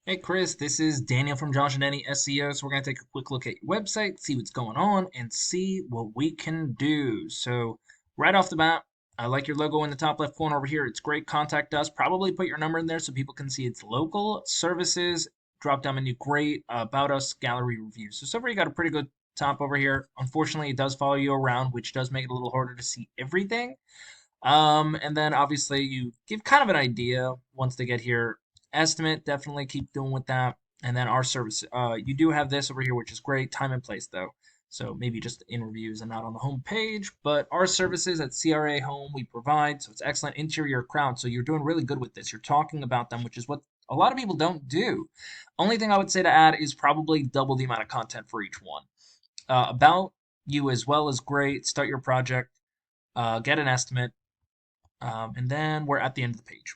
Hey Chris, this is Daniel from Josh and Danny SEO. So we're going to take a quick look at your website, see what's going on, and see what we can do. So right off the bat, I like your logo in the top left corner over here. It's great. Contact us. Probably put your number in there so people can see it's local. Services, drop down menu, great. About us, gallery reviews. So far you got a pretty good top over here. Unfortunately, it does follow you around, which does make it a little harder to see everything. And then obviously you give kind of an idea once they get here. Estimate, definitely keep doing with that. And then our service, you do have this over here, which is great. Time and place though. So maybe just in reviews and not on the home page. But our services at CRA Home we provide. So it's excellent interior crowd. So you're doing really good with this. You're talking about them, which is what a lot of people don't do. Only thing I would say to add is probably double the amount of content for each one. About you as well is great. Start your project, get an estimate, and then we're at the end of the page.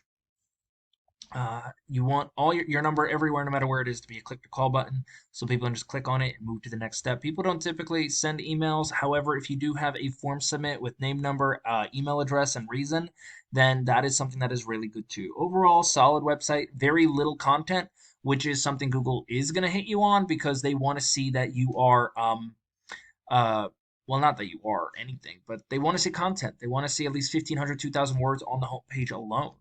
You want all your number everywhere, no matter where it is, to be a click to call button, so people can just click on it and move to the next step. People don't typically send emails. However, if you do have a form submit with name, number, email address, and reason, then that is something that is really good too. Overall, solid website, very little content, which is something Google is going to hit you on because they want to see that you are uh, well, not that you are anything, but they want to see content. They want to see at least 1,500, 2,000 words on the homepage alone.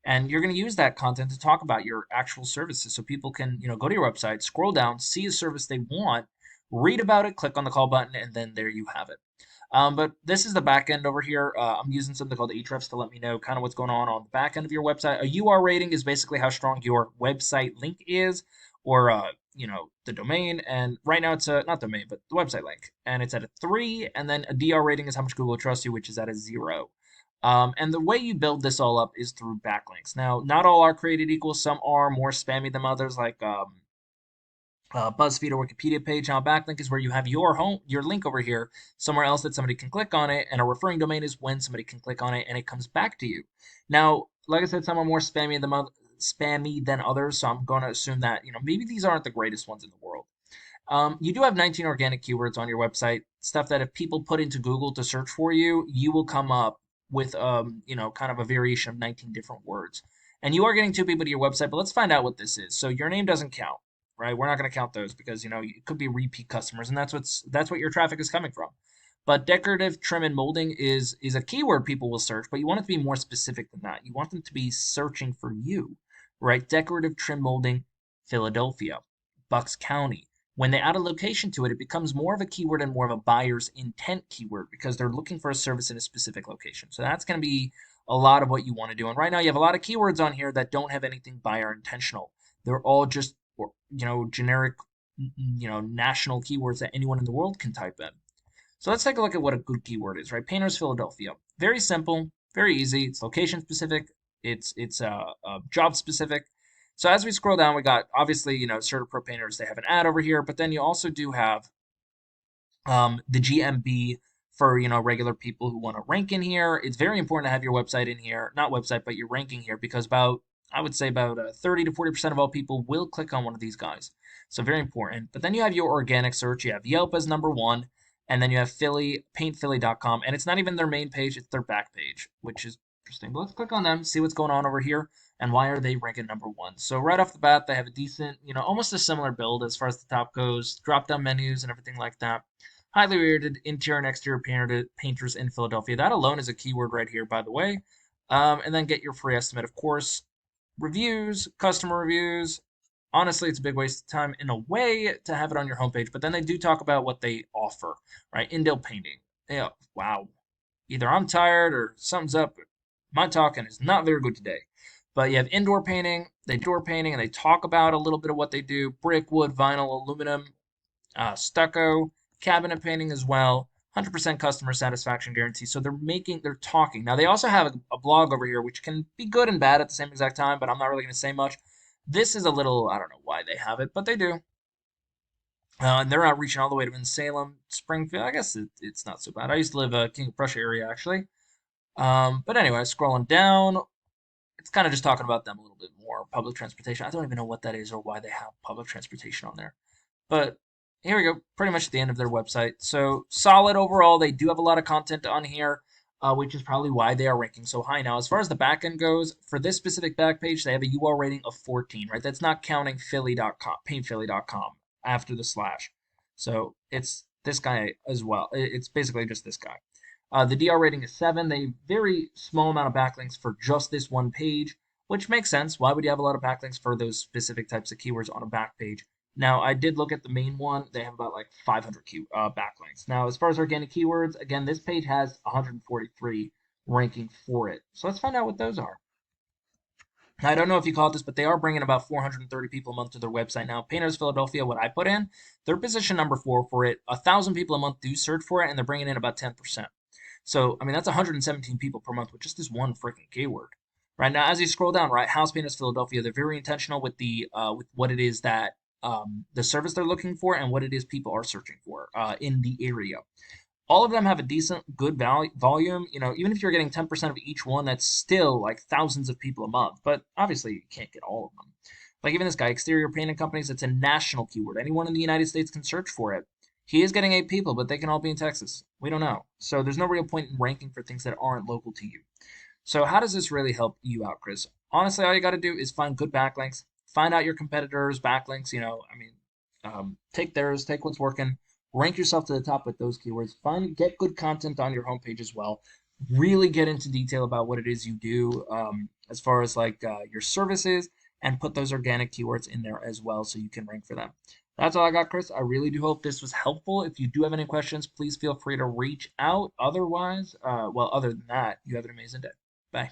And you're going to use that content to talk about your actual services so people can, go to your website, scroll down, see a service they want, read about it, click on the call button, and then there you have it. But this is the back end over here. I'm using something called Ahrefs to let me know kind of what's going on the back end of your website. A UR rating is basically how strong your website link is, or the domain. And right now it's a not domain, but the website link, and it's at a 3. And then a DR rating is how much Google trusts you, which is at a 0. And the way you build this all up is through backlinks. Now, not all are created equal. Some are more spammy than others, like BuzzFeed or Wikipedia page. Now, a backlink is where you have your link over here somewhere else that somebody can click on it, and a referring domain is when somebody can click on it and it comes back to you. Now, like I said, some are more spammy than others, so I'm going to assume that maybe these aren't the greatest ones in the world. You do have 19 organic keywords on your website, stuff that if people put into Google to search for you, you will come up with kind of a variation of 19 different words. And you are getting 2 people to your website, but let's find out what this is. So your name doesn't count, right? We're not going to count those because it could be repeat customers, and that's what your traffic is coming from. But decorative trim and molding is a keyword people will search, but you want it to be more specific than that. You want them to be searching for you, right? Decorative trim molding, Philadelphia, Bucks County. When they add a location to it, it becomes more of a keyword and more of a buyer's intent keyword because they're looking for a service in a specific location. So that's going to be a lot of what you want to do. And right now you have a lot of keywords on here that don't have anything buyer intentional. They're all just generic national keywords that anyone in the world can type in. So let's take a look at what a good keyword is, right? Painters Philadelphia. Very simple, very easy. It's location specific. It's job specific. So as we scroll down, we got obviously Certa Pro Painters. They have an ad over here, but then you also do have the GMB for regular people who want to rank in here. It's very important to have your website in here, not website, but your ranking here, because I would say about 30 to 40% of all people will click on one of these guys. So very important. But then you have your organic search. You have Yelp as number 1, and then you have paintphilly.com, and it's not even their main page, it's their back page, which is interesting. But let's click on them, see what's going on over here, and why are they ranking number 1. So right off the bat, they have a decent, almost a similar build as far as the top goes, drop-down menus and everything like that. Highly rated interior and exterior painters in Philadelphia. That alone is a keyword right here, by the way. And then get your free estimate, of course. Reviews, customer reviews. Honestly, it's a big waste of time in a way to have it on your homepage, but then they do talk about what they offer, right? Indel painting. Yeah, wow. Either I'm tired or something's up. My talking is not very good today. But you have indoor painting, they do door painting, and they talk about a little bit of what they do: brick, wood, vinyl, aluminum, stucco, cabinet painting as well. 100% customer satisfaction guarantee. So they're talking. Now they also have a blog over here, which can be good and bad at the same exact time, but I'm not really going to say much. This is a little, I don't know why they have it, but they do. And they're out reaching all the way to Salem, Springfield. I guess it's not so bad. I used to live King of Prussia area actually. But anyway, scrolling down, it's kind of just talking about them a little bit more. Public transportation. I don't even know what that is or why they have public transportation on there. But here we go. Pretty much at the end of their website. So solid overall. They do have a lot of content on here. which is probably why they are ranking so high. Now, as far as the backend goes, for this specific back page, they have a URL rating of 14, right? That's not counting Philly.com, paintphilly.com after the slash. So it's this guy as well. It's basically just this guy. The DR rating is 7. They very small amount of backlinks for just this one page, which makes sense. Why would you have a lot of backlinks for those specific types of keywords on a back page? Now, I did look at the main one. They have about like 500 backlinks. Now, as far as organic keywords, again, this page has 143 ranking for it. So let's find out what those are. I don't know if you caught this, but they are bringing about 430 people a month to their website now. Painters Philadelphia, what I put in, they're position number 4 for it. 1,000 people a month do search for it, and they're bringing in about 10%. So, I mean, that's 117 people per month with just this one freaking keyword. Right now, as you scroll down, right, House Painters Philadelphia, they're very intentional with with what it is that the service they're looking for and what it is people are searching for in the area. All of them have a decent, good volume. You know, even if you're getting 10% of each one, that's still like thousands of people a month. But obviously, you can't get all of them. Like even this guy, exterior painting companies, it's a national keyword. Anyone in the United States can search for it. He is getting 8 people, but they can all be in Texas. We don't know. So there's no real point in ranking for things that aren't local to you. So how does this really help you out, Chris? Honestly, all you got to do is find good backlinks, find out your competitors' backlinks. Take theirs, take what's working, rank yourself to the top with those keywords. Get good content on your homepage as well. Really get into detail about what it is you do, as far as like your services, and put those organic keywords in there as well, so you can rank for them. That's all I got, Chris. I really do hope this was helpful. If you do have any questions, please feel free to reach out. Otherwise, other than that, you have an amazing day. Bye.